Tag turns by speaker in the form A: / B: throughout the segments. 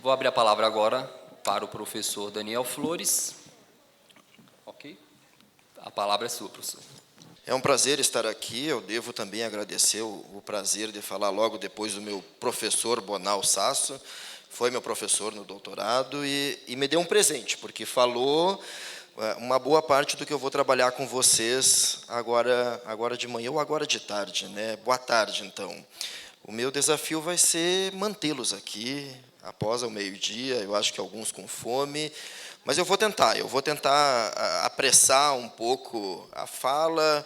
A: Vou abrir a palavra agora para o professor Daniel Flores. Ok? A palavra é sua, professor.
B: É um prazer estar aqui. Eu devo também agradecer o prazer de falar logo depois do meu professor Bonal Sasso. Foi meu professor no doutorado e me deu um presente, porque falou uma boa parte do que eu vou trabalhar com vocês agora de manhã ou agora de tarde, né? Boa tarde, então. O meu desafio vai ser mantê-los aqui após o meio-dia, eu acho que alguns com fome, mas eu vou tentar apressar um pouco a fala,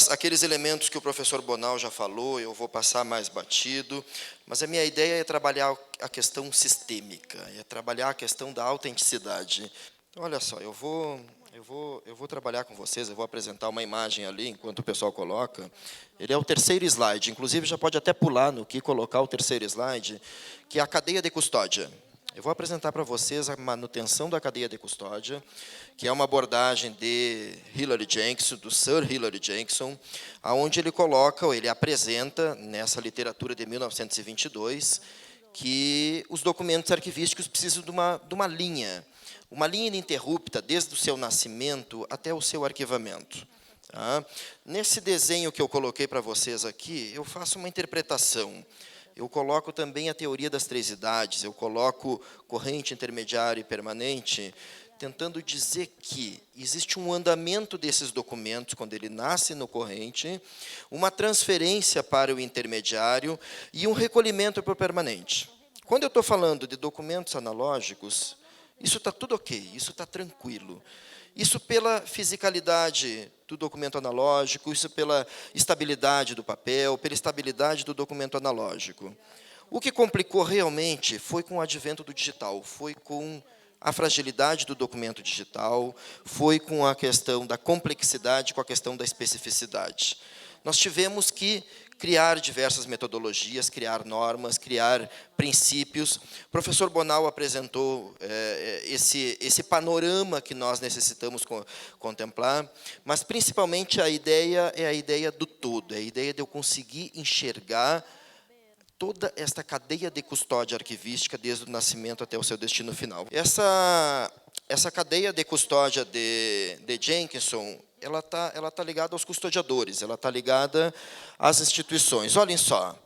B: aqueles elementos que o professor Bonal já falou, eu vou passar mais batido, mas a minha ideia é trabalhar a questão sistêmica, é trabalhar a questão da autenticidade. Então, olha só, eu vou trabalhar com vocês, eu vou apresentar uma imagem ali, enquanto o pessoal coloca. Ele é o terceiro slide, inclusive já pode até pular no que colocar o terceiro slide, que é a cadeia de custódia. Eu vou apresentar para vocês a manutenção da cadeia de custódia, que é uma abordagem de Hilary Jenkins, do Sir Hilary Jenkins, onde ele apresenta, nessa literatura de 1922, que os documentos arquivísticos precisam de uma linha ininterrupta, desde o seu nascimento até o seu arquivamento. Tá? Nesse desenho que eu coloquei para vocês aqui, eu faço uma interpretação. Eu coloco também a teoria das três idades, eu coloco corrente, intermediária e permanente, tentando dizer que existe um andamento desses documentos, quando ele nasce no corrente, uma transferência para o intermediário e um recolhimento para o permanente. Quando eu estou falando de documentos analógicos, isso está tudo ok, isso está tranquilo. Isso pela fisicalidade do documento analógico, isso pela estabilidade do papel, pela estabilidade do documento analógico. O que complicou realmente foi com o advento do digital, foi com a fragilidade do documento digital, foi com a questão da complexidade, com a questão da especificidade. Nós tivemos que criar diversas metodologias, criar normas, criar princípios. O professor Bonal apresentou esse panorama que nós necessitamos contemplar, mas, principalmente, a ideia é a ideia do todo, é a ideia de eu conseguir enxergar toda esta cadeia de custódia arquivística, desde o nascimento até o seu destino final. Essa cadeia de custódia de Jenkinson, ela tá ligada aos custodiadores, ela está ligada às instituições. Olhem só.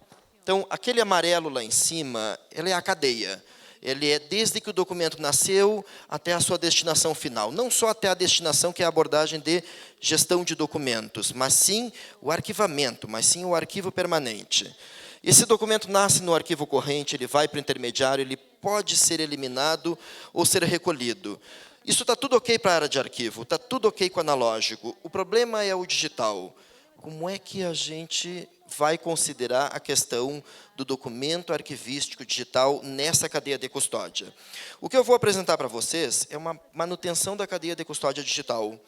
B: Então, aquele amarelo lá em cima, ele é a cadeia. Ele é desde que o documento nasceu até a sua destinação final. Não só até a destinação, que é a abordagem de gestão de documentos, mas sim o arquivamento, mas sim o arquivo permanente. Esse documento nasce no arquivo corrente, ele vai para o intermediário, ele pode ser eliminado ou ser recolhido. Isso está tudo ok para a área de arquivo, está tudo ok com o analógico. O problema é o digital. Como é que a gente vai considerar a questão do documento arquivístico digital nessa cadeia de custódia? O que eu vou apresentar para vocês é uma manutenção da cadeia de custódia digital.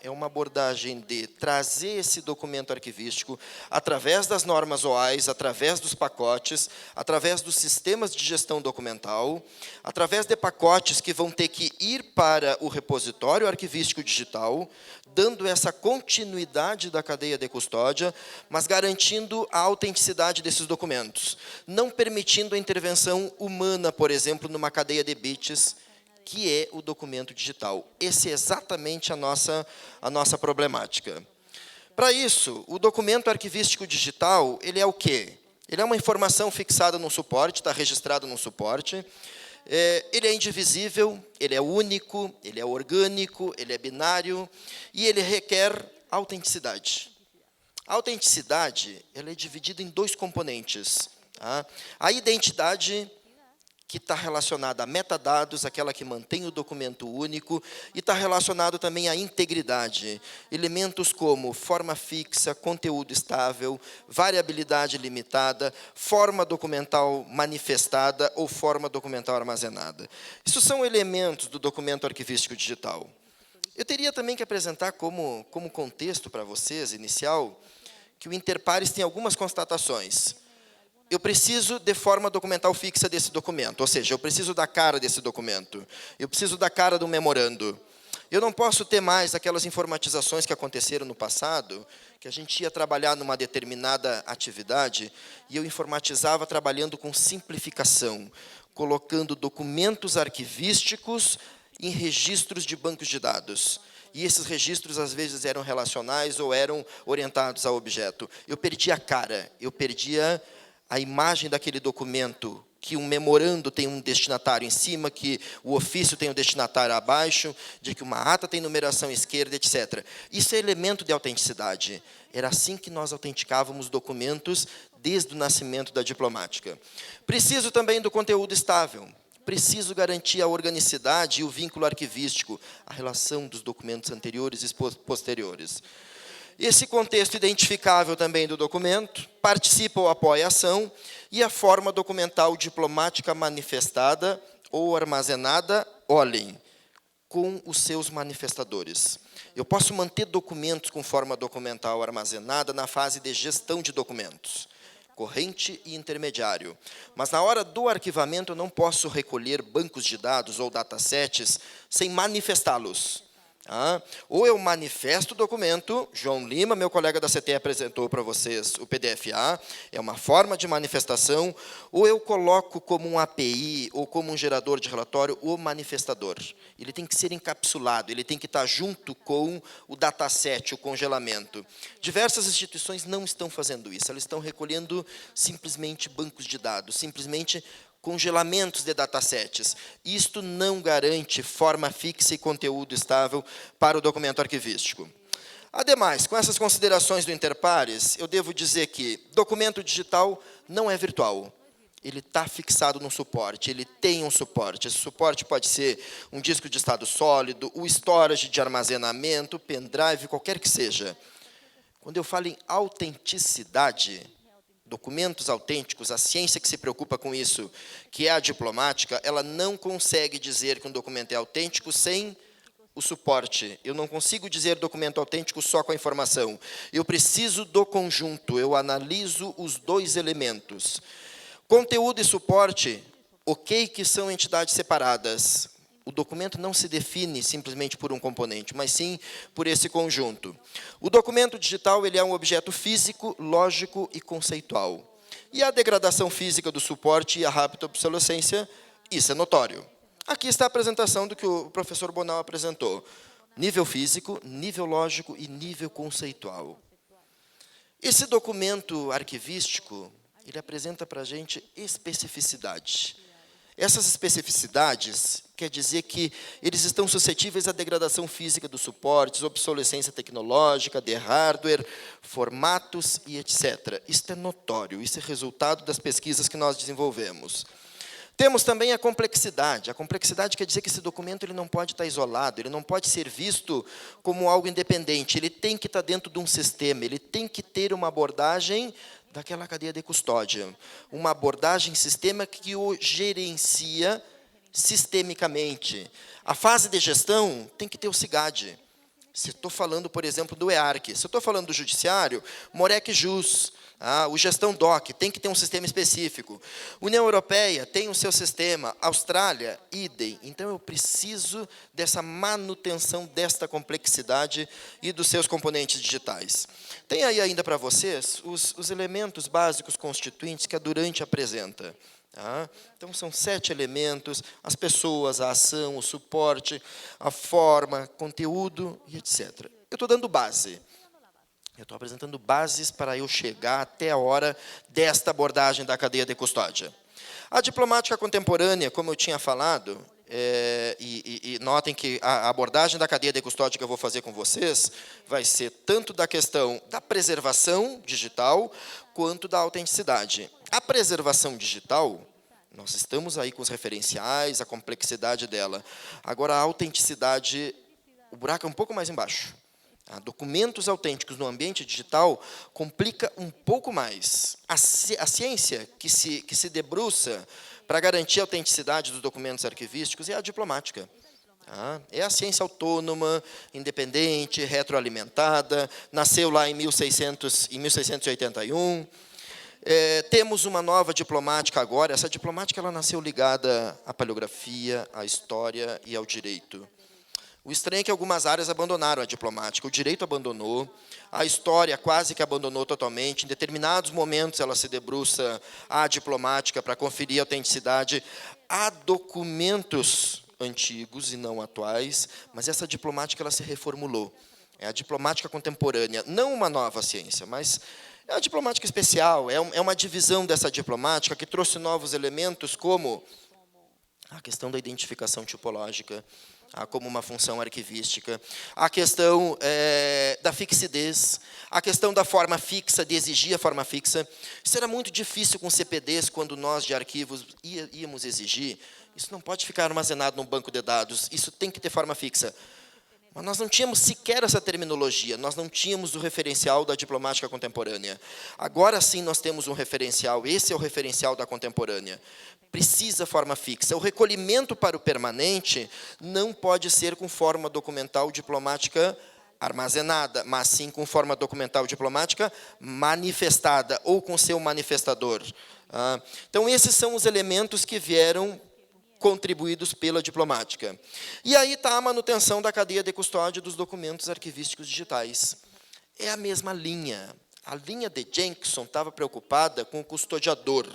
B: É uma abordagem de trazer esse documento arquivístico através das normas OAIs, através dos pacotes, através dos sistemas de gestão documental, através de pacotes que vão ter que ir para o repositório arquivístico digital, dando essa continuidade da cadeia de custódia, mas garantindo a autenticidade desses documentos, não permitindo a intervenção humana, por exemplo, numa cadeia de bits, que é o documento digital. Essa é exatamente a nossa problemática. Para isso, o documento arquivístico digital, ele é o quê? Ele é uma informação fixada num suporte, está registrado num suporte, ele é indivisível, ele é único, ele é orgânico, ele é binário, e ele requer autenticidade. A autenticidade, ela é dividida em dois componentes. Tá? A identidade, que está relacionada a metadados, aquela que mantém o documento único, e está relacionado também à integridade. Elementos como forma fixa, conteúdo estável, variabilidade limitada, forma documental manifestada ou forma documental armazenada. Isso são elementos do documento arquivístico digital. Eu teria também que apresentar como contexto para vocês, inicial, que o Interpares tem algumas constatações. Eu preciso de forma documental fixa desse documento, ou seja, eu preciso da cara desse documento, eu preciso da cara do memorando, Eu não posso ter mais aquelas informatizações que aconteceram no passado, que a gente ia trabalhar numa determinada atividade e eu informatizava trabalhando com simplificação, colocando documentos arquivísticos em registros de bancos de dados. E esses registros, às vezes, eram relacionais ou eram orientados ao objeto. Eu perdia a cara, eu perdia a imagem daquele documento, que um memorando tem um destinatário em cima, que o ofício tem um destinatário abaixo, de que uma ata tem numeração esquerda, etc. Isso é elemento de autenticidade. Era assim que nós autenticávamos documentos desde o nascimento da diplomática. Preciso também do conteúdo estável. Preciso garantir a organicidade e o vínculo arquivístico, a relação dos documentos anteriores e posteriores. Esse contexto identificável também do documento, participa ou apoia a ação, e a forma documental diplomática manifestada ou armazenada, olhem, com os seus manifestadores. Eu posso manter documentos com forma documental armazenada na fase de gestão de documentos, corrente e intermediário. Mas, na hora do arquivamento, eu não posso recolher bancos de dados ou datasets sem manifestá-los. Ou eu manifesto o documento, João Lima, meu colega da CTE, apresentou para vocês o PDF-A, é uma forma de manifestação, ou eu coloco como um API ou como um gerador de relatório o manifestador. Ele tem que ser encapsulado, ele tem que estar junto com o dataset, o congelamento. Diversas instituições não estão fazendo isso, elas estão recolhendo simplesmente bancos de dados, simplesmente congelamentos de datasets. Isto não garante forma fixa e conteúdo estável para o documento arquivístico. Ademais, com essas considerações do Interpares, eu devo dizer que documento digital não é virtual. Ele está fixado no suporte, ele tem um suporte. Esse suporte pode ser um disco de estado sólido, o storage de armazenamento, pendrive, qualquer que seja. Quando eu falo em autenticidade, documentos autênticos, a ciência que se preocupa com isso, que é a diplomática, ela não consegue dizer que um documento é autêntico sem o suporte. Eu não consigo dizer documento autêntico só com a informação. Eu preciso do conjunto, eu analiso os dois elementos. Conteúdo e suporte, ok que são entidades separadas. O documento não se define simplesmente por um componente, mas sim por esse conjunto. O documento digital ele é um objeto físico, lógico e conceitual. E a degradação física do suporte e a rápida obsolescência, isso é notório. Aqui está a apresentação do que o professor Bonal apresentou. Nível físico, nível lógico e nível conceitual. Esse documento arquivístico, ele apresenta para a gente especificidade. Essas especificidades quer dizer que eles estão suscetíveis à degradação física dos suportes, obsolescência tecnológica, de hardware, formatos e etc. Isto é notório, isso é resultado das pesquisas que nós desenvolvemos. Temos também a complexidade. A complexidade quer dizer que esse documento ele não pode estar isolado, ele não pode ser visto como algo independente, ele tem que estar dentro de um sistema, ele tem que ter uma abordagem daquela cadeia de custódia, uma abordagem sistema que o gerencia sistemicamente. A fase de gestão tem que ter o SIGAD. Se estou falando, por exemplo, do EARC, se estou falando do judiciário, Morec Jus, o Gestão Doc, tem que ter um sistema específico. União Europeia tem o seu sistema, Austrália, idem. Então, eu preciso dessa manutenção desta complexidade e dos seus componentes digitais. Tem aí ainda para vocês os elementos básicos constituintes que a Durante apresenta. Então, são 7 elementos, as pessoas, a ação, o suporte, a forma, conteúdo e etc. Eu estou dando base. Eu estou apresentando bases para eu chegar até a hora desta abordagem da cadeia de custódia. A diplomática contemporânea, como eu tinha falado, e notem que a abordagem da cadeia de custódia que eu vou fazer com vocês vai ser tanto da questão da preservação digital, quanto da autenticidade. A preservação digital, nós estamos aí com os referenciais, a complexidade dela. Agora, a autenticidade, o buraco é um pouco mais embaixo. Documentos autênticos no ambiente digital complica um pouco mais. A ciência que se debruça para garantir a autenticidade dos documentos arquivísticos é a diplomática. É a ciência autônoma, independente, retroalimentada, nasceu lá em 1681. Temos uma nova diplomática agora. Essa diplomática ela nasceu ligada à paleografia, à história e ao direito. O estranho é que algumas áreas abandonaram a diplomática. O direito abandonou, a história quase que abandonou totalmente. Em determinados momentos, ela se debruça à diplomática para conferir autenticidade. Há documentos antigos e não atuais, mas essa diplomática ela se reformulou. É a diplomática contemporânea, não uma nova ciência, mas é a diplomática especial, é uma divisão dessa diplomática que trouxe novos elementos, como a questão da identificação tipológica, como uma função arquivística, a questão da fixidez, a questão da forma fixa, de exigir a forma fixa. Isso era muito difícil com CPDs, quando nós, de arquivos, íamos exigir. Isso não pode ficar armazenado num banco de dados, isso tem que ter forma fixa. Mas nós não tínhamos sequer essa terminologia, nós não tínhamos o referencial da diplomática contemporânea. Agora sim nós temos um referencial, esse é o referencial da contemporânea. Precisa forma fixa. O recolhimento para o permanente não pode ser com forma documental diplomática armazenada, mas sim com forma documental diplomática manifestada, ou com seu manifestador. Então, esses são os elementos que vieram contribuídos pela diplomática. E aí está a manutenção da cadeia de custódia dos documentos arquivísticos digitais. É a mesma linha. A linha de Jenkson estava preocupada com o custodiador,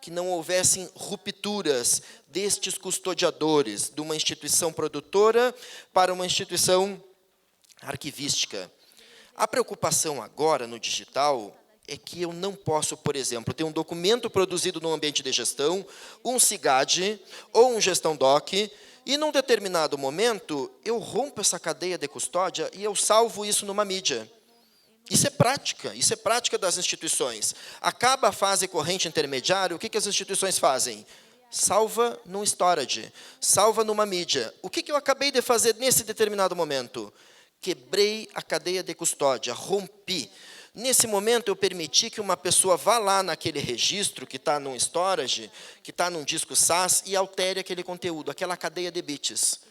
B: que não houvessem rupturas destes custodiadores, de uma instituição produtora para uma instituição arquivística. A preocupação agora no digital é que eu não posso, por exemplo, ter um documento produzido no ambiente de gestão, um SIGAD ou um gestão doc, e num determinado momento eu rompo essa cadeia de custódia e eu salvo isso numa mídia. Isso é prática das instituições. Acaba a fase corrente intermediária, o que as instituições fazem? Salva num storage, salva numa mídia. O que eu acabei de fazer nesse determinado momento? Quebrei a cadeia de custódia, rompi. Nesse momento, eu permiti que uma pessoa vá lá naquele registro que está num storage, que está num disco SAS, e altere aquele conteúdo, aquela cadeia de bits.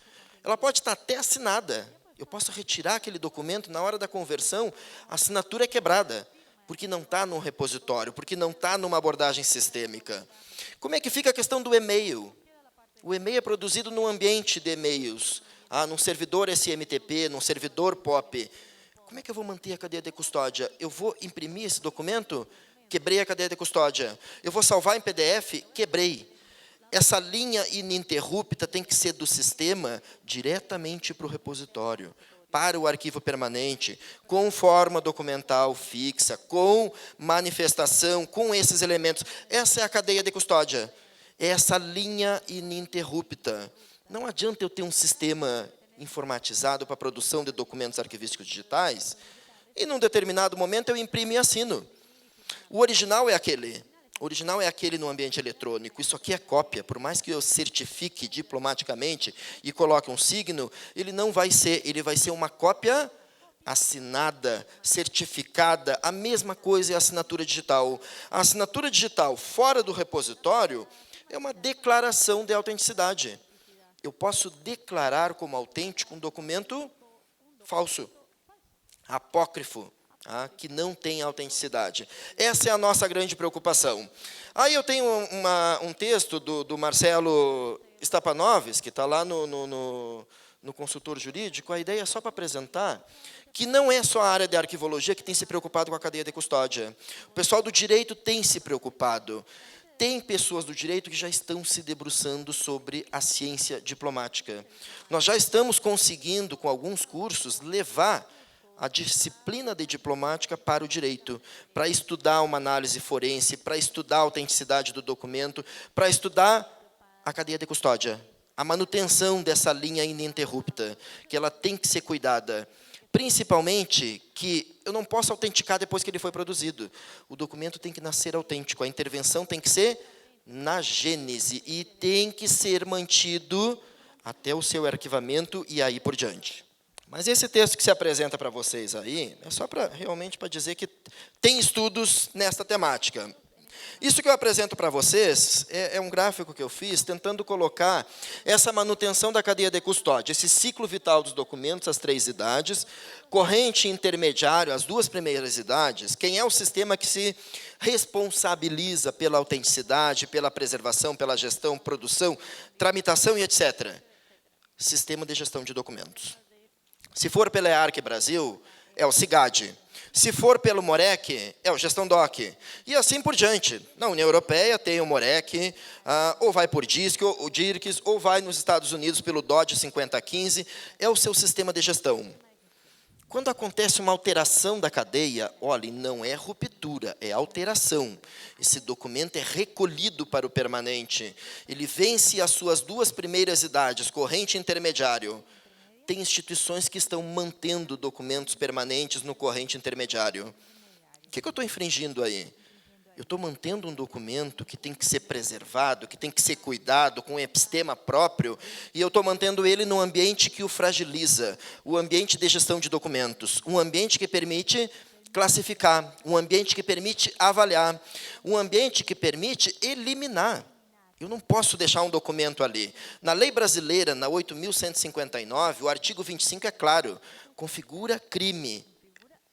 B: Ela pode estar até assinada. Eu posso retirar aquele documento, na hora da conversão, a assinatura é quebrada, porque não está num repositório, porque não está numa abordagem sistêmica. Como é que fica a questão do e-mail? O e-mail é produzido num ambiente de e-mails, num servidor SMTP, num servidor POP. Como é que eu vou manter a cadeia de custódia? Eu vou imprimir esse documento? Quebrei a cadeia de custódia. Eu vou salvar em PDF? Quebrei. Essa linha ininterrupta tem que ser do sistema diretamente para o repositório, para o arquivo permanente, com forma documental fixa, com manifestação, com esses elementos. Essa é a cadeia de custódia. É essa linha ininterrupta. Não adianta eu ter um sistema informatizado para a produção de documentos arquivísticos digitais, e, num determinado momento, eu imprimo e assino. O original é aquele. O original é aquele no ambiente eletrônico. Isso aqui é cópia. Por mais que eu certifique diplomaticamente e coloque um signo, ele não vai ser. Ele vai ser uma cópia assinada, certificada. A mesma coisa é a assinatura digital. A assinatura digital fora do repositório é uma declaração de autenticidade. Eu posso declarar como autêntico um documento falso, apócrifo, que não tem autenticidade. Essa é a nossa grande preocupação. Aí eu tenho um texto do Marcelo Stapanoves, que está lá no consultor jurídico. A ideia é só para apresentar que não é só a área de arquivologia que tem se preocupado com a cadeia de custódia. O pessoal do direito tem se preocupado. Tem pessoas do direito que já estão se debruçando sobre a ciência diplomática. Nós já estamos conseguindo, com alguns cursos, levar a disciplina de diplomática para o direito, para estudar uma análise forense, para estudar a autenticidade do documento, para estudar a cadeia de custódia, a manutenção dessa linha ininterrupta, que ela tem que ser cuidada. Principalmente que eu não posso autenticar depois que ele foi produzido. O documento tem que nascer autêntico, a intervenção tem que ser na gênese e tem que ser mantido até o seu arquivamento e aí por diante. Mas esse texto que se apresenta para vocês aí é só realmente para dizer que tem estudos nesta temática. Isso que eu apresento para vocês é um gráfico que eu fiz tentando colocar essa manutenção da cadeia de custódia, esse ciclo vital dos documentos, as 3 idades, corrente e intermediário, as 2 primeiras idades, quem é o sistema que se responsabiliza pela autenticidade, pela preservação, pela gestão, produção, tramitação e etc. Sistema de Gestão de Documentos. Se for pela EARC Brasil, é o SIGAD. Se for pelo MOREC, é o Gestão Doc. E assim por diante. Na União Europeia tem o MOREC, ou vai por DIRCS, ou vai nos Estados Unidos pelo DOD 5015, é o seu sistema de gestão. Quando acontece uma alteração da cadeia, olha, não é ruptura, é alteração. Esse documento é recolhido para o permanente. Ele vence as suas 2 primeiras idades, corrente e intermediário. Tem instituições que estão mantendo documentos permanentes no corrente intermediário. O que eu estou infringindo aí? Eu estou mantendo um documento que tem que ser preservado, que tem que ser cuidado, com um epistema próprio, e eu estou mantendo ele num ambiente que o fragiliza, o ambiente de gestão de documentos, um ambiente que permite classificar, um ambiente que permite avaliar, um ambiente que permite eliminar. Eu não posso deixar um documento ali. Na lei brasileira, na 8.159, o artigo 25 é claro, configura crime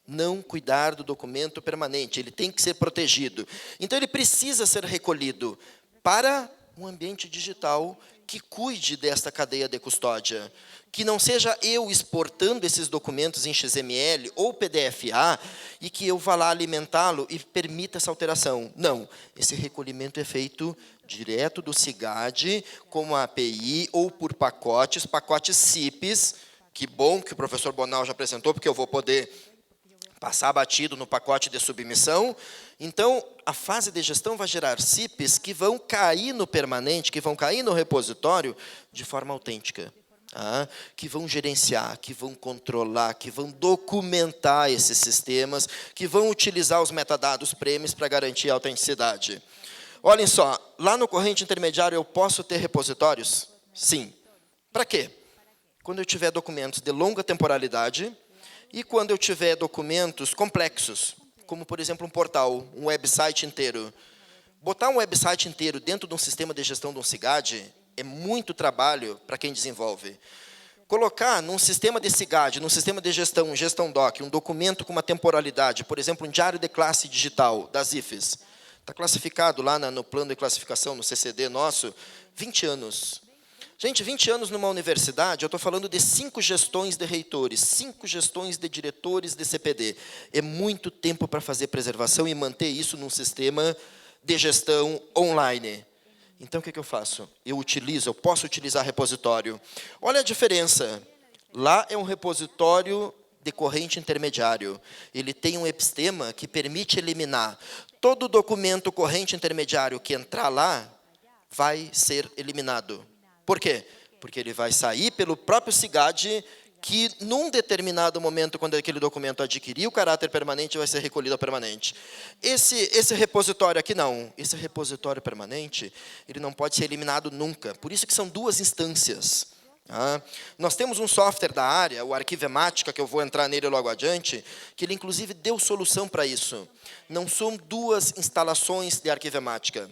B: não cuidar do documento permanente, ele tem que ser protegido. Então, ele precisa ser recolhido para um ambiente digital que cuide desta cadeia de custódia, que não seja eu exportando esses documentos em XML ou PDFA e que eu vá lá alimentá-lo e permita essa alteração. Não, esse recolhimento é feito direto do SIGAD, como a API, ou por pacotes CIPs, que bom que o professor Bonal já apresentou, porque eu vou poder passar batido no pacote de submissão. Então, a fase de gestão vai gerar CIPs que vão cair no permanente, que vão cair no repositório de forma autêntica, que vão gerenciar, que vão controlar, que vão documentar esses sistemas, que vão utilizar os metadados premes para garantir a autenticidade. Olhem só, lá no corrente intermediário eu posso ter repositórios? Sim. Para quê? Quando eu tiver documentos de longa temporalidade, e quando eu tiver documentos complexos, como, por exemplo, um portal, um website inteiro. Botar um website inteiro dentro de um sistema de gestão de um SIGAD é muito trabalho para quem desenvolve. Colocar num sistema de SIGAD, num sistema de gestão, um gestão doc, um documento com uma temporalidade, por exemplo, um diário de classe digital das IFES, está classificado lá no plano de classificação, no CCD nosso, 20 anos. Gente, 20 anos numa universidade, eu estou falando de 5 gestões de reitores, 5 gestões de diretores de CPD. É muito tempo para fazer preservação e manter isso num sistema de gestão online. Então, o que eu faço? Eu posso utilizar repositório. Olha a diferença. Lá é um repositório de corrente intermediário. Ele tem um epistema que permite eliminar. Todo documento corrente intermediário que entrar lá vai ser eliminado. Por quê? Porque ele vai sair pelo próprio SIGAD, que, num determinado momento, quando aquele documento adquirir o caráter permanente, vai ser recolhido ao permanente. Esse repositório aqui, não. Esse repositório permanente, ele não pode ser eliminado nunca. Por isso que são 2 instâncias. Nós temos um software da área, o Arquivemática, que eu vou entrar nele logo adiante, que ele, inclusive, deu solução para isso. Não são 2 instalações de Arquivemática.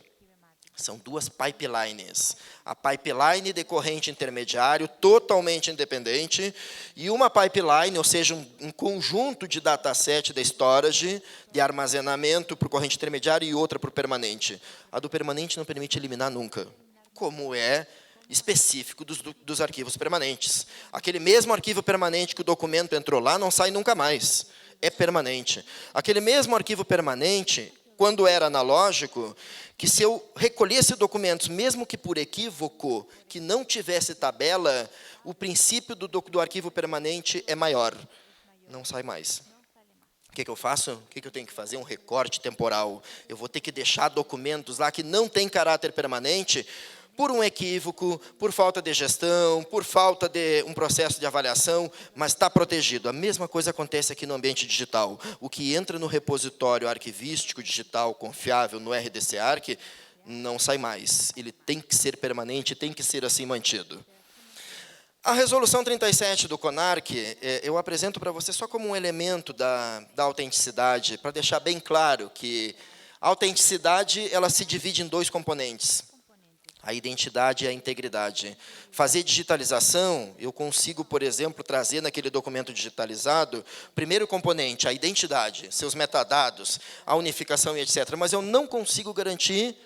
B: São 2 pipelines. A pipeline de corrente intermediário, totalmente independente, e uma pipeline, ou seja, um conjunto de dataset de storage, de armazenamento para o corrente intermediário e outra para o permanente. A do permanente não permite eliminar nunca, como é específico dos arquivos permanentes. Aquele mesmo arquivo permanente que o documento entrou lá não sai nunca mais. É permanente. Aquele mesmo arquivo permanente, quando era analógico, que se eu recolhesse documentos, mesmo que por equívoco, que não tivesse tabela, o princípio do arquivo permanente é maior. Não sai mais. O que eu faço? O que eu tenho que fazer? Um recorte temporal. Eu vou ter que deixar documentos lá que não têm caráter permanente, por um equívoco, por falta de gestão, por falta de um processo de avaliação, mas está protegido. A mesma coisa acontece aqui no ambiente digital. O que entra no repositório arquivístico digital confiável, no RDC Arc, não sai mais. Ele tem que ser permanente, tem que ser assim mantido. A resolução 37 do CONARC, eu apresento para você só como um elemento da autenticidade, para deixar bem claro que a autenticidade ela se divide em 2 componentes. A identidade e a integridade. Fazer digitalização, eu consigo, por exemplo, trazer naquele documento digitalizado, primeiro componente, a identidade, seus metadados, a unificação e etc. Mas eu não consigo garantir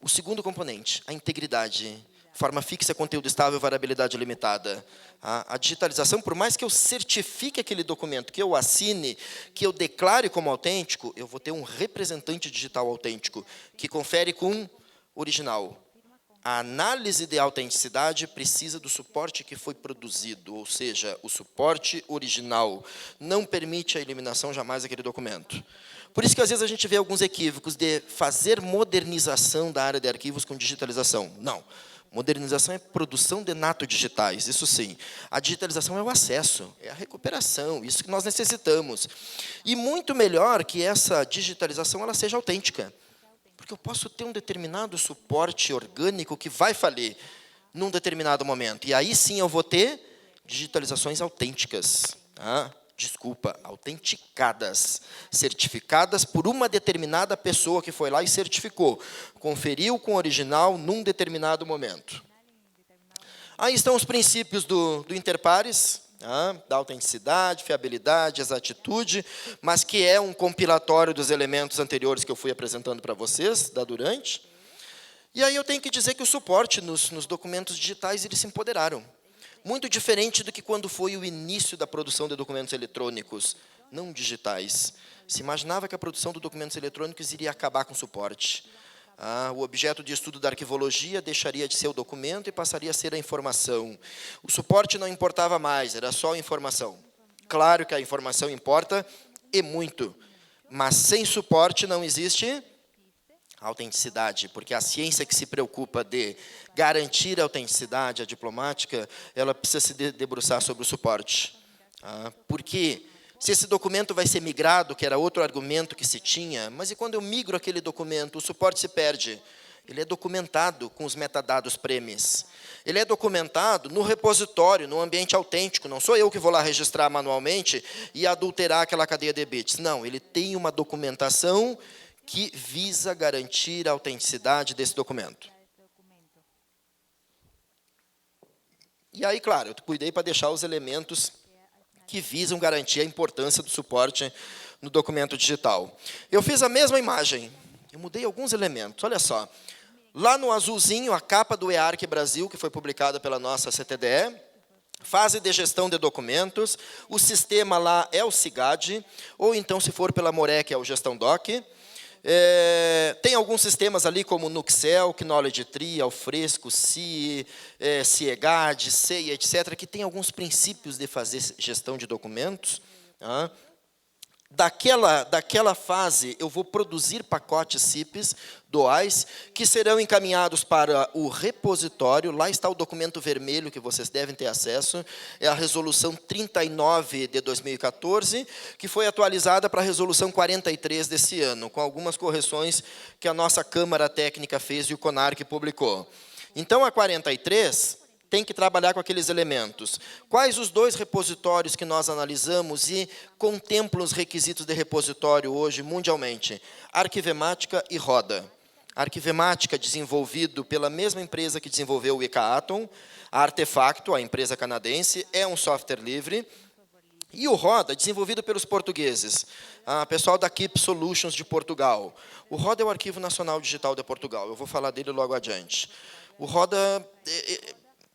B: o segundo componente, a integridade. Forma fixa, conteúdo estável, variabilidade limitada. A digitalização, por mais que eu certifique aquele documento, que eu assine, que eu declare como autêntico, eu vou ter um representante digital autêntico, que confere com original. A análise de autenticidade precisa do suporte que foi produzido, ou seja, o suporte original. Não permite a eliminação jamais daquele documento. Por isso que, às vezes, a gente vê alguns equívocos de fazer modernização da área de arquivos com digitalização. Não. Modernização é produção de nato digitais, isso sim. A digitalização é o acesso, é a recuperação, isso que nós necessitamos. E muito melhor que essa digitalização ela seja autêntica. Porque eu posso ter um determinado suporte orgânico que vai falir num determinado momento. E aí sim eu vou ter digitalizações autênticas. Autenticadas. Certificadas por uma determinada pessoa que foi lá e certificou. Conferiu com o original num determinado momento. Aí estão os princípios do interpares, da autenticidade, fiabilidade, exatitude, mas que é um compilatório dos elementos anteriores que eu fui apresentando para vocês, da Durante. E aí eu tenho que dizer que o suporte nos documentos digitais, eles se empoderaram. Muito diferente do que quando foi o início da produção de documentos eletrônicos, não digitais. Se imaginava que a produção de documentos eletrônicos iria acabar com o suporte. O objeto de estudo da arquivologia deixaria de ser o documento e passaria a ser a informação. O suporte não importava mais, era só a informação. Claro que a informação importa, e muito. Mas sem suporte não existe autenticidade, porque a ciência que se preocupa de garantir a autenticidade, a diplomática, ela precisa se debruçar sobre o suporte. Porque se esse documento vai ser migrado, que era outro argumento que se tinha, mas e quando eu migro aquele documento, o suporte se perde? Ele é documentado com os metadados premis. Ele é documentado no repositório, no ambiente autêntico. Não sou eu que vou lá registrar manualmente e adulterar aquela cadeia de bits. Não, ele tem uma documentação que visa garantir a autenticidade desse documento. E aí, claro, eu cuidei para deixar os elementos que visam garantir a importância do suporte no documento digital. Eu fiz a mesma imagem, eu mudei alguns elementos, olha só. Lá no azulzinho, a capa do eArc Brasil, que foi publicada pela nossa CTDE, fase de gestão de documentos, o sistema lá é o CIGAD, ou então, se for pela Morec, é o Gestão Doc. Tem alguns sistemas ali, como o Nuxel, Knowledge Tree, Alfresco, CIEGAD, CEI, etc., que tem alguns princípios de fazer gestão de documentos. Daquela fase, eu vou produzir pacotes CIPs, DOAs, que serão encaminhados para o repositório. Lá está o documento vermelho que vocês devem ter acesso. É a resolução 39 de 2014, que foi atualizada para a resolução 43 desse ano, com algumas correções que a nossa Câmara Técnica fez e o CONARC publicou. Então, a 43 tem que trabalhar com aqueles elementos. Quais os dois repositórios que nós analisamos e contemplam os requisitos de repositório hoje, mundialmente? Arquivemática e Roda. A Arquivemática, desenvolvido pela mesma empresa que desenvolveu o ECAATOM. A Artefacto, a empresa canadense, é um software livre. E o Roda, desenvolvido pelos portugueses, pessoal da Keep Solutions de Portugal. O Roda é o Arquivo Nacional Digital de Portugal. Eu vou falar dele logo adiante. O Roda...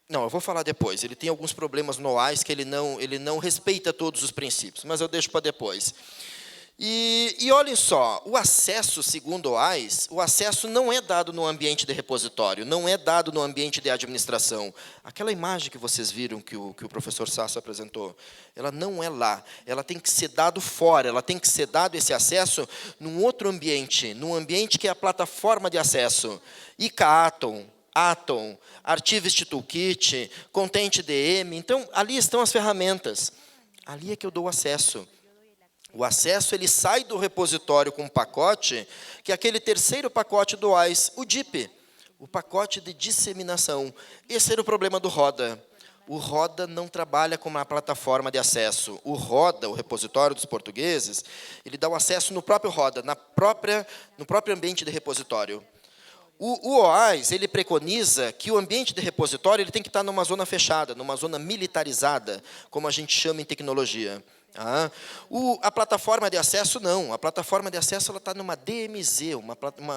B: Não, eu vou falar depois. Ele tem alguns problemas no OAS que ele não respeita todos os princípios, mas eu deixo para depois. E olhem só, o acesso, segundo o OAS, o acesso não é dado no ambiente de repositório, não é dado no ambiente de administração. Aquela imagem que vocês viram que o professor Sasso apresentou, ela não é lá. Ela tem que ser dado fora, ela tem que ser dado esse acesso num outro ambiente, num ambiente que é a plataforma de acesso. ICAATOM, Atom, Archivist Toolkit, Content DM. Então, ali estão as ferramentas. Ali é que eu dou acesso. O acesso ele sai do repositório com um pacote, que é aquele terceiro pacote do OAS, o DIP, o pacote de disseminação. Esse era o problema do Roda. O Roda não trabalha com uma plataforma de acesso. O Roda, o repositório dos portugueses, ele dá o acesso no próprio Roda, no próprio ambiente de repositório. O OAS, ele preconiza que o ambiente de repositório ele tem que estar numa zona fechada, numa zona militarizada, como a gente chama em tecnologia. A plataforma de acesso, não. A plataforma de acesso ela está numa DMZ,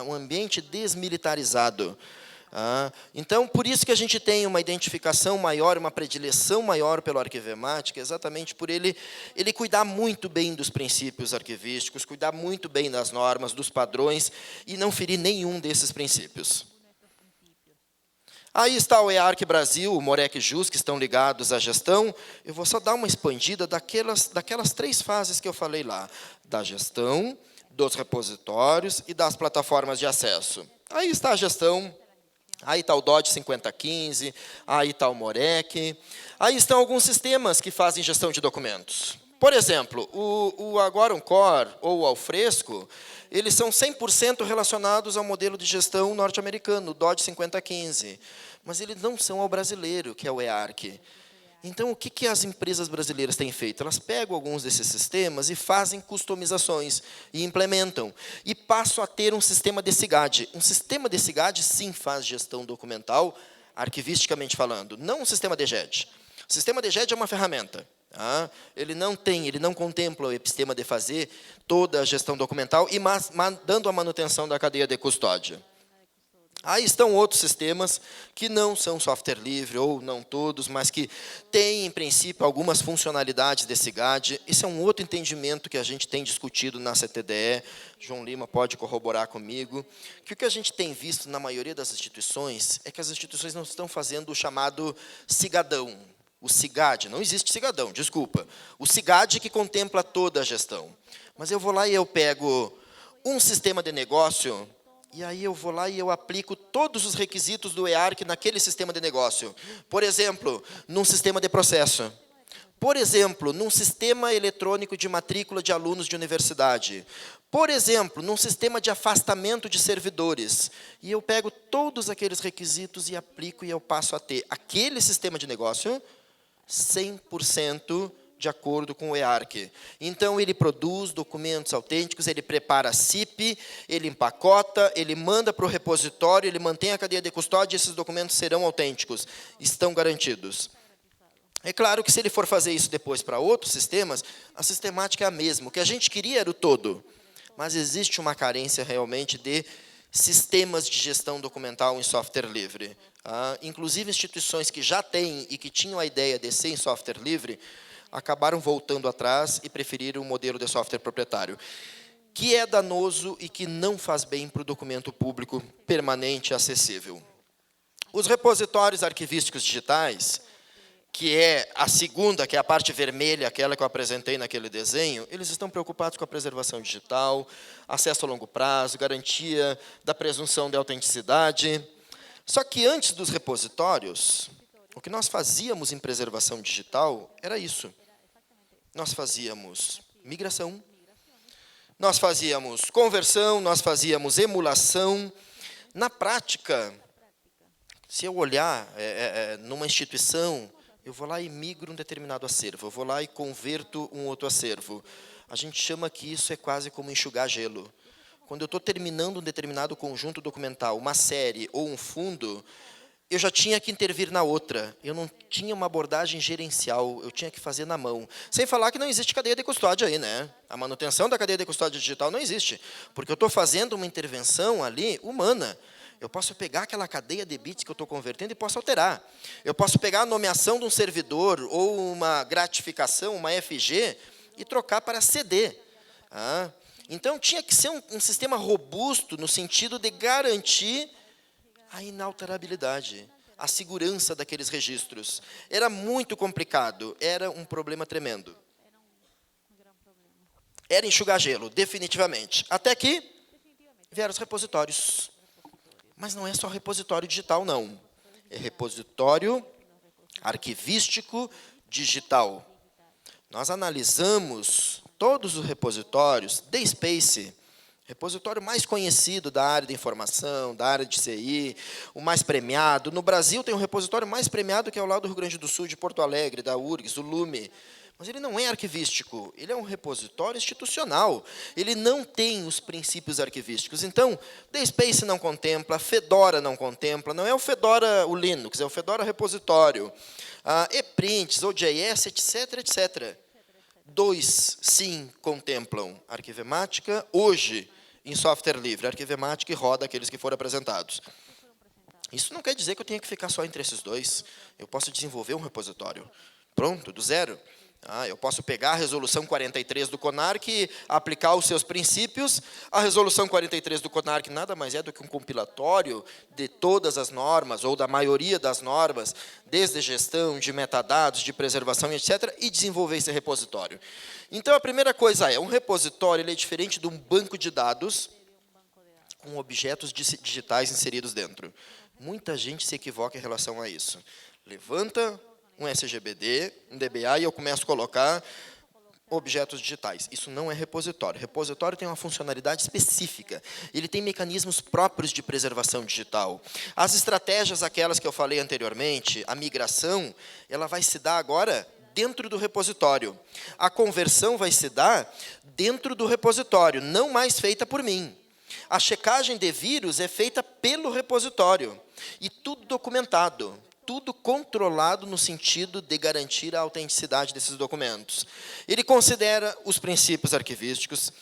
B: um ambiente desmilitarizado. Então, por isso que a gente tem uma identificação maior, uma predileção maior pelo Arquivemática, exatamente por ele cuidar muito bem dos princípios arquivísticos, cuidar muito bem das normas, dos padrões, e não ferir nenhum desses princípios. Aí está o EARC Brasil, o Morec Jus, que estão ligados à gestão. Eu vou só dar uma expandida daquelas 3 fases que eu falei lá, da gestão, dos repositórios e das plataformas de acesso. Aí está a gestão. Aí está o DOD 5015, aí está o Morec. Aí estão alguns sistemas que fazem gestão de documentos. Por exemplo, o Aguaron-Core ou o Alfresco, eles são 100% relacionados ao modelo de gestão norte-americano, o DOD 5015. Mas eles não são ao brasileiro, que é o EARC. Então, o que as empresas brasileiras têm feito? Elas pegam alguns desses sistemas e fazem customizações, e implementam. E passam a ter um sistema de SIGAD. Um sistema de SIGAD, sim, faz gestão documental, arquivisticamente falando, não um sistema de GED. O sistema de GED é uma ferramenta. Ele não contempla o epistema de fazer toda a gestão documental e dando a manutenção da cadeia de custódia. Aí estão outros sistemas que não são software livre, ou não todos, mas que têm, em princípio, algumas funcionalidades de SIGAD. Isso é um outro entendimento que a gente tem discutido na CTDE. João Lima pode corroborar comigo. Que o que a gente tem visto na maioria das instituições é que as instituições não estão fazendo o chamado SIGADão. O SIGAD, não existe SIGADão, desculpa. O SIGAD que contempla toda a gestão. Mas eu vou lá e eu pego um sistema de negócio. E aí eu vou lá e eu aplico todos os requisitos do EARC naquele sistema de negócio. Por exemplo, num sistema de processo. Por exemplo, num sistema eletrônico de matrícula de alunos de universidade. Por exemplo, num sistema de afastamento de servidores. E eu pego todos aqueles requisitos e aplico e eu passo a ter aquele sistema de negócio 100% de acordo com o EARC. Então, ele produz documentos autênticos, ele prepara a CIP, ele empacota, ele manda para o repositório, ele mantém a cadeia de custódia e esses documentos serão autênticos, estão garantidos. É claro que, se ele for fazer isso depois para outros sistemas, a sistemática é a mesma. O que a gente queria era o todo, mas existe uma carência realmente de sistemas de gestão documental em software livre. Inclusive, instituições que já têm e que tinham a ideia de ser em software livre, acabaram voltando atrás e preferiram o modelo de software proprietário, que é danoso e que não faz bem para o documento público permanente e acessível. Os repositórios arquivísticos digitais, que é a segunda, que é a parte vermelha, aquela que eu apresentei naquele desenho, eles estão preocupados com a preservação digital, acesso a longo prazo, garantia da presunção de autenticidade. Só que antes dos repositórios, o que nós fazíamos em preservação digital era isso. Nós fazíamos migração, nós fazíamos conversão, nós fazíamos emulação. Na prática, se eu olhar numa instituição, eu vou lá e migro um determinado acervo, eu vou lá e converto um outro acervo. A gente chama que isso é quase como enxugar gelo. Quando eu estou terminando um determinado conjunto documental, uma série ou um fundo, eu já tinha que intervir na outra. Eu não tinha uma abordagem gerencial, eu tinha que fazer na mão. Sem falar que não existe cadeia de custódia aí, né? A manutenção da cadeia de custódia digital não existe, porque eu estou fazendo uma intervenção ali humana. Eu posso pegar aquela cadeia de bits que eu estou convertendo e posso alterar. Eu posso pegar a nomeação de um servidor ou uma gratificação, uma FG, e trocar para CD. Então, tinha que ser um sistema robusto no sentido de garantir a inalterabilidade, a segurança daqueles registros. Era muito complicado, era um problema tremendo. Era enxugar gelo, definitivamente. Até que vieram os repositórios. Mas não é só repositório digital, não. É repositório arquivístico digital. Nós analisamos todos os repositórios, DSpace, repositório mais conhecido da área de informação, da área de CI, o mais premiado. No Brasil, tem um repositório mais premiado que é o lá do Rio Grande do Sul, de Porto Alegre, da URGS, o Lume. Mas ele não é arquivístico, ele é um repositório institucional. Ele não tem os princípios arquivísticos. Então, DSpace não contempla, Fedora não contempla, não é o Fedora, o Linux, é o Fedora repositório. ePrints, OJS, etc., etc. 2, sim, contemplam Arquivemática, hoje, em software livre. Arquivemática e roda aqueles que foram apresentados. Isso não quer dizer que eu tenha que ficar só entre esses dois. Eu posso desenvolver um repositório. Pronto, do zero. Eu posso pegar a resolução 43 do CONARC e aplicar os seus princípios. A resolução 43 do CONARC nada mais é do que um compilatório de todas as normas, ou da maioria das normas, desde gestão, de metadados, de preservação, etc., e desenvolver esse repositório. Então, a primeira coisa um repositório ele é diferente de um banco de dados com objetos digitais inseridos dentro. Muita gente se equivoca em relação a isso. Levanta um SGBD, um DBA, e eu começo a colocar objetos digitais. Isso não é repositório. Repositório tem uma funcionalidade específica. Ele tem mecanismos próprios de preservação digital. As estratégias, aquelas que eu falei anteriormente, a migração, ela vai se dar agora dentro do repositório. A conversão vai se dar dentro do repositório, não mais feita por mim. A checagem de vírus é feita pelo repositório. E tudo documentado. Tudo controlado no sentido de garantir a autenticidade desses documentos. Ele considera os princípios arquivísticos,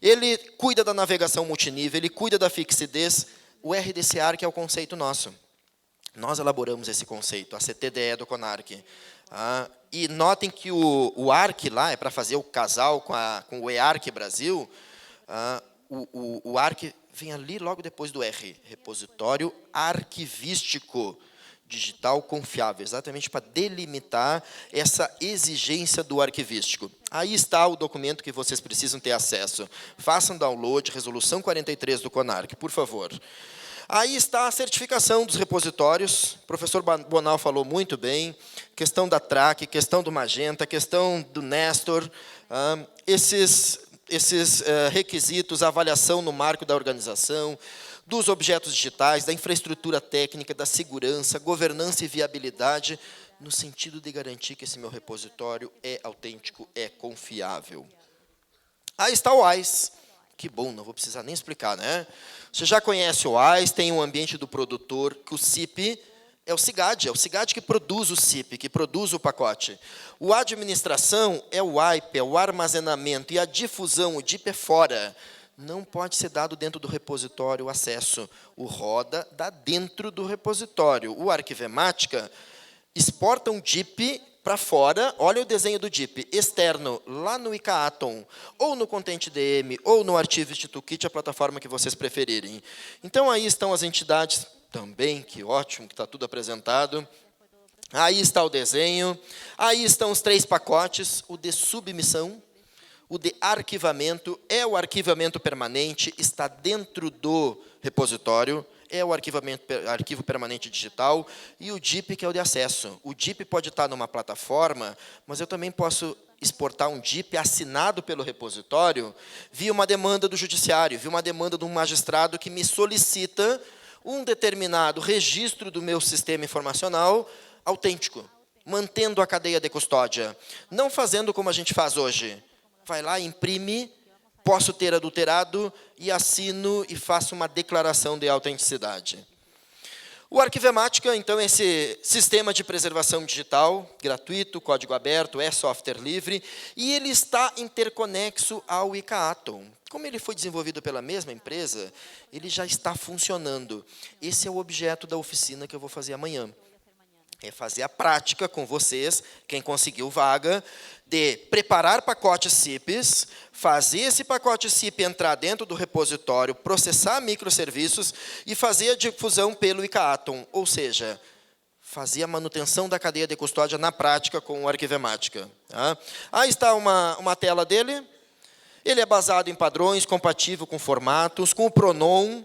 B: ele cuida da navegação multinível, ele cuida da fixidez. O RDC-ARC é o conceito nosso. Nós elaboramos esse conceito, a CTDE do CONARC. E notem que o ARC lá é para fazer o casal com o EARC Brasil. O ARC vem ali logo depois do R, Repositório Arquivístico Digital Confiável, exatamente para delimitar essa exigência do arquivístico. Aí está o documento que vocês precisam ter acesso. Façam download, resolução 43 do CONARC, por favor. Aí está a certificação dos repositórios. O professor Bonal falou muito bem. Questão da TRAC, questão do Magenta, questão do Nestor. Esses requisitos, a avaliação no marco da organização, dos objetos digitais, da infraestrutura técnica, da segurança, governança e viabilidade, no sentido de garantir que esse meu repositório é autêntico, é confiável. Aí está o WAIS. Que bom, não vou precisar nem explicar, né? Você já conhece o WAIS, tem um ambiente do produtor, que o CIP é o CIGAD que produz o CIP, que produz o pacote. O administração é o WIPE, é o armazenamento, e a difusão, o DIP é fora. Não pode ser dado dentro do repositório o acesso. O RODA dá dentro do repositório. O Arquivemática exporta um DIP para fora. Olha o desenho do DIP. Externo, lá no ICAATOM, ou no ContentDM, ou no Archivist Toolkit, a plataforma que vocês preferirem. Então, aí estão as entidades também, que ótimo, que está tudo apresentado. Aí está o desenho. Aí estão os 3 pacotes. O de submissão, o de arquivamento, é o arquivamento permanente, está dentro do repositório, é o arquivo permanente digital, e o DIP, que é o de acesso. O DIP pode estar numa plataforma, mas eu também posso exportar um DIP assinado pelo repositório via uma demanda do judiciário, via uma demanda de um magistrado que me solicita um determinado registro do meu sistema informacional autêntico, mantendo a cadeia de custódia, não fazendo como a gente faz hoje. Vai lá, imprime, posso ter adulterado, e assino e faço uma declaração de autenticidade. O Arquivemática, então, é esse sistema de preservação digital, gratuito, código aberto, é software livre, e ele está interconexo ao ICAATOM. Como ele foi desenvolvido pela mesma empresa, ele já está funcionando. Esse é o objeto da oficina que eu vou fazer amanhã. É fazer a prática com vocês, quem conseguiu vaga, de preparar pacotes CIPs, fazer esse pacote CIP entrar dentro do repositório, processar microserviços e fazer a difusão pelo ICAATOM, ou seja, fazer a manutenção da cadeia de custódia na prática com o Arquivemática. Aí está uma tela dele. Ele é baseado em padrões, compatível com formatos, com o Pronom.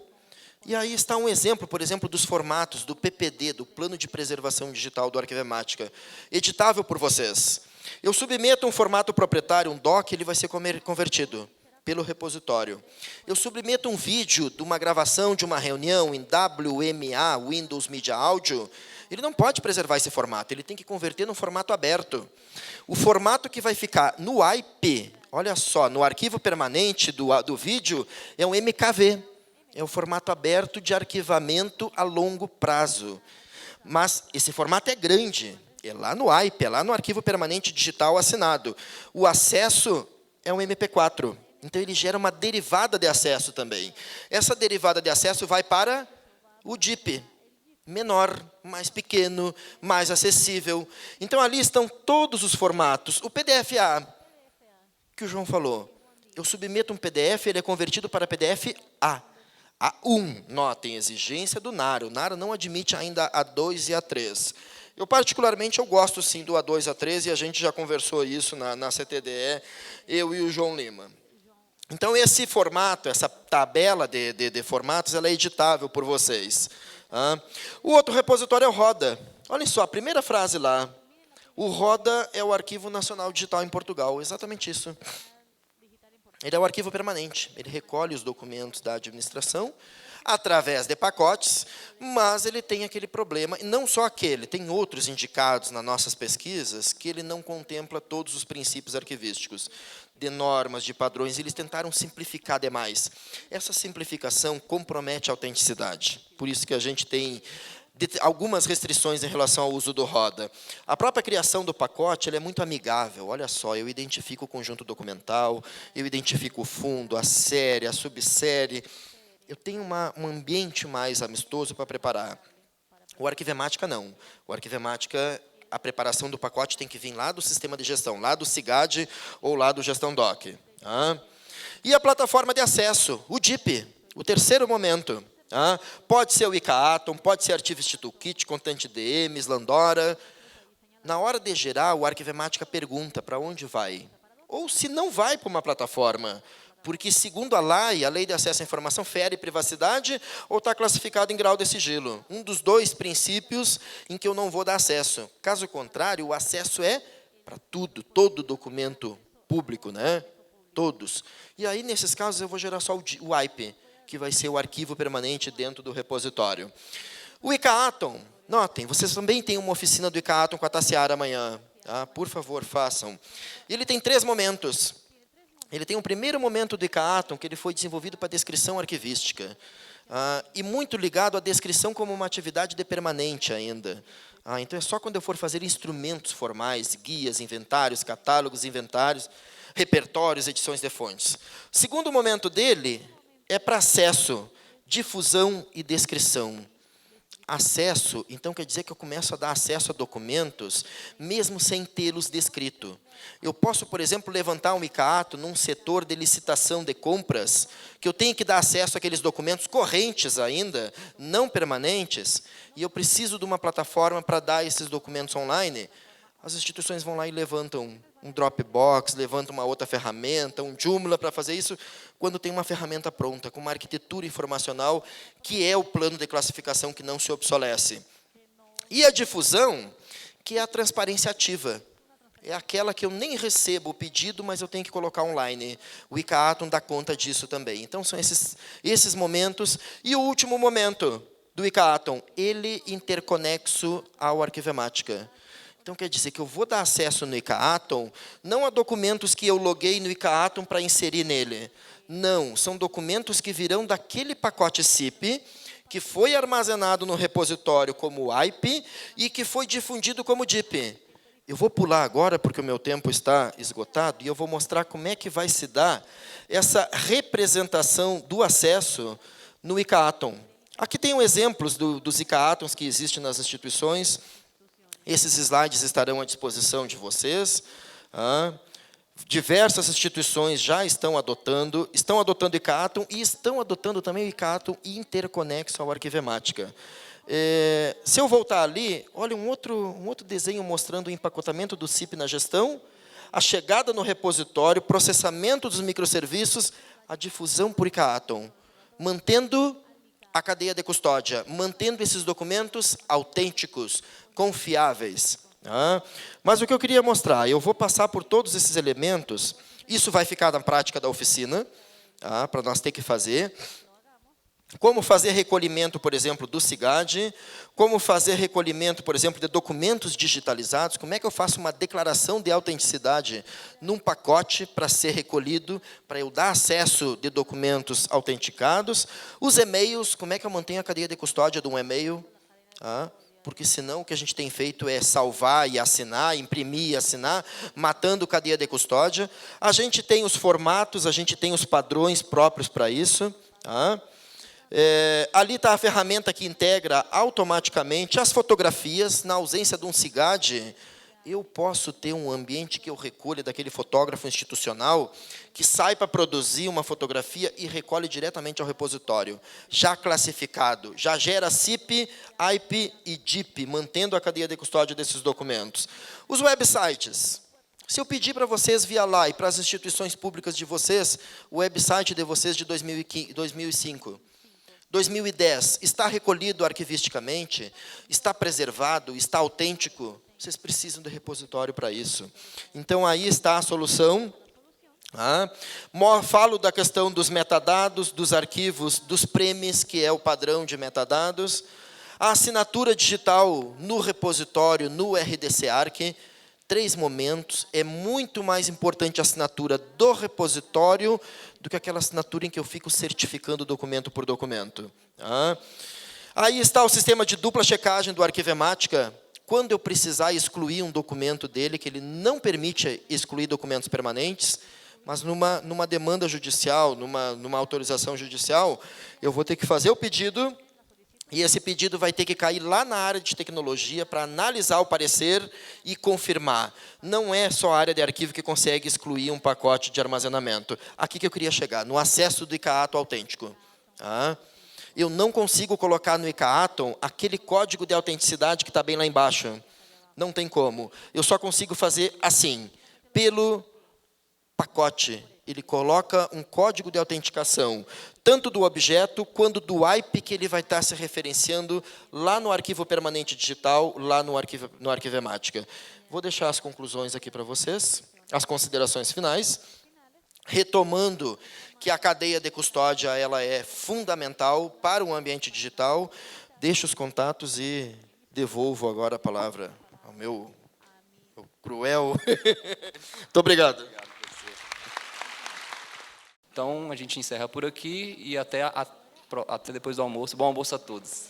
B: E aí está um exemplo, por exemplo, dos formatos do PPD, do Plano de Preservação Digital do Arquivemática, editável por vocês. Eu submeto um formato proprietário, um doc, ele vai ser convertido pelo repositório. Eu submeto um vídeo de uma gravação de uma reunião em WMA, Windows Media Audio, ele não pode preservar esse formato, ele tem que converter num formato aberto. O formato que vai ficar no IP, olha só, no arquivo permanente do vídeo, é um MKV. É o formato aberto de arquivamento a longo prazo. Mas esse formato é grande. É lá no IP, é lá no arquivo permanente digital assinado. O acesso é um MP4. Então, ele gera uma derivada de acesso também. Essa derivada de acesso vai para o DIP. menor, mais pequeno, mais acessível. Então, ali estão todos os formatos. O PDF-A, que o João falou, eu submeto um PDF, ele é convertido para PDF-A. A1, notem, exigência do NAR. O NAR não admite ainda A2 e A3. Eu, particularmente, eu gosto, sim, do A2 e A3, e a gente já conversou isso na CTDE, eu e o João Lima. Então, esse formato, essa tabela de formatos, ela é editável por vocês. O outro repositório é o RODA. Olhem só, a primeira frase lá. O RODA é o Arquivo Nacional Digital em Portugal. Exatamente isso. Ele é o arquivo permanente. Ele recolhe os documentos da administração através de pacotes, mas ele tem aquele problema, e não só aquele, tem outros indicados nas nossas pesquisas que ele não contempla todos os princípios arquivísticos, de normas, de padrões, eles tentaram simplificar demais. Essa simplificação compromete a autenticidade. Por isso que a gente tem algumas restrições em relação ao uso do RODA. A própria criação do pacote ela é muito amigável. Olha só, eu identifico o conjunto documental, eu identifico o fundo, a série, a subsérie. Eu tenho um ambiente mais amistoso para preparar. O Arquivemática, não. O Arquivemática, a preparação do pacote tem que vir lá do sistema de gestão, lá do SIGAD ou lá do Gestão Doc. E a plataforma de acesso, o DIP, o terceiro momento. Pode ser o ICA-Atom, pode ser Artivist Toolkit, Content DM, Slandora. Na hora de gerar, o Arquivemática pergunta para onde vai. Ou se não vai para uma plataforma, porque, segundo a LAI, a Lei de Acesso à Informação, fere privacidade ou está classificado em grau de sigilo. Um dos dois princípios em que eu não vou dar acesso. Caso contrário, o acesso é para tudo, todo documento público, né? Todos. E aí, nesses casos, eu vou gerar só o AIP, que vai ser o arquivo permanente dentro do repositório. O ICA-Atom, notem, vocês também têm uma oficina do ICA-Atom com a Tassiara amanhã. Por favor, façam. Ele tem 3 momentos. Ele tem um primeiro momento do ICA-Atom, que ele foi desenvolvido para descrição arquivística. E muito ligado à descrição como uma atividade de permanente ainda. Então, é só quando eu for fazer instrumentos formais, guias, inventários, catálogos, inventários, repertórios, edições de fontes. O segundo momento dele é para acesso, difusão e descrição. Acesso, então, quer dizer que eu começo a dar acesso a documentos, mesmo sem tê-los descrito. Eu posso, por exemplo, levantar um ICA-Atom num setor de licitação de compras, que eu tenho que dar acesso àqueles documentos correntes ainda, não permanentes, e eu preciso de uma plataforma para dar esses documentos online. As instituições vão lá e levantam um Dropbox, levantam uma outra ferramenta, um Joomla para fazer isso, quando tem uma ferramenta pronta, com uma arquitetura informacional, que é o plano de classificação que não se obsolesce. E a difusão, que é a transparência ativa. É aquela que eu nem recebo o pedido, mas eu tenho que colocar online. O ICA-Atom dá conta disso também. Então, são esses momentos. E o último momento do ICA-Atom, ele interconexo ao Arquivemática. Então, quer dizer que eu vou dar acesso no ICA-Atom, não a documentos que eu loguei no ICA-Atom para inserir nele. Não, são documentos que virão daquele pacote CIP, que foi armazenado no repositório como AIP e que foi difundido como DIP. Eu vou pular agora, porque o meu tempo está esgotado, e eu vou mostrar como é que vai se dar essa representação do acesso no ICA-Atom. Aqui tem exemplos dos ICA-Atoms que existem nas instituições. Esses slides estarão à disposição de vocês. Diversas instituições já estão adotando o ICA-Atom e estão adotando também o ICA-Atom interconexo ao Arquivemática. Se eu voltar ali, olha um outro desenho mostrando o empacotamento do CIP na gestão, a chegada no repositório, processamento dos microserviços, a difusão por ICA-Atom, mantendo a cadeia de custódia, mantendo esses documentos autênticos, confiáveis. Mas o que eu queria mostrar, eu vou passar por todos esses elementos, isso vai ficar na prática da oficina, para nós ter que fazer. Como fazer recolhimento, por exemplo, do SIGAD, como fazer recolhimento, por exemplo, de documentos digitalizados, como é que eu faço uma declaração de autenticidade num pacote para ser recolhido, para eu dar acesso de documentos autenticados, os e-mails, como é que eu mantenho a cadeia de custódia de um e-mail, porque senão o que a gente tem feito é salvar e assinar, imprimir e assinar, matando cadeia de custódia. A gente tem os formatos, a gente tem os padrões próprios para isso, Ali está a ferramenta que integra automaticamente as fotografias. Na ausência de um CIGAD, eu posso ter um ambiente que eu recolha daquele fotógrafo institucional que sai para produzir uma fotografia e recolhe diretamente ao repositório, já classificado, já gera CIP, IP e DIP, mantendo a cadeia de custódia desses documentos. Os websites. Se eu pedir para vocês via lá e para as instituições públicas de vocês, o website de vocês de 2005, 2010, está recolhido arquivisticamente, está preservado, está autêntico, vocês precisam de repositório para isso. Então, aí está a solução. Falo da questão dos metadados, dos arquivos, dos premes, que é o padrão de metadados. A assinatura digital no repositório, no RDC-ARC, 3 momentos. É muito mais importante a assinatura do repositório do que aquela assinatura em que eu fico certificando documento por documento. Aí está o sistema de dupla checagem do Arquivemática. Quando eu precisar excluir um documento dele, que ele não permite excluir documentos permanentes, mas numa demanda judicial, numa autorização judicial, eu vou ter que fazer o pedido, e esse pedido vai ter que cair lá na área de tecnologia para analisar o parecer e confirmar. Não é só a área de arquivo que consegue excluir um pacote de armazenamento. Aqui que eu queria chegar, no acesso do ICAATO autêntico. Eu não consigo colocar no ICAATO aquele código de autenticidade que está bem lá embaixo. Não tem como. Eu só consigo fazer assim, pelo pacote. Ele coloca um código de autenticação, tanto do objeto, quanto do IP que ele vai estar se referenciando lá no arquivo permanente digital, lá no Arquivemática. Vou deixar as conclusões aqui para vocês, as considerações finais, retomando que a cadeia de custódia ela é fundamental para o ambiente digital. Deixo os contatos e devolvo agora a palavra ao meu cruel. Muito obrigado.
A: Então, a gente encerra por aqui e até depois do almoço. Bom almoço a todos.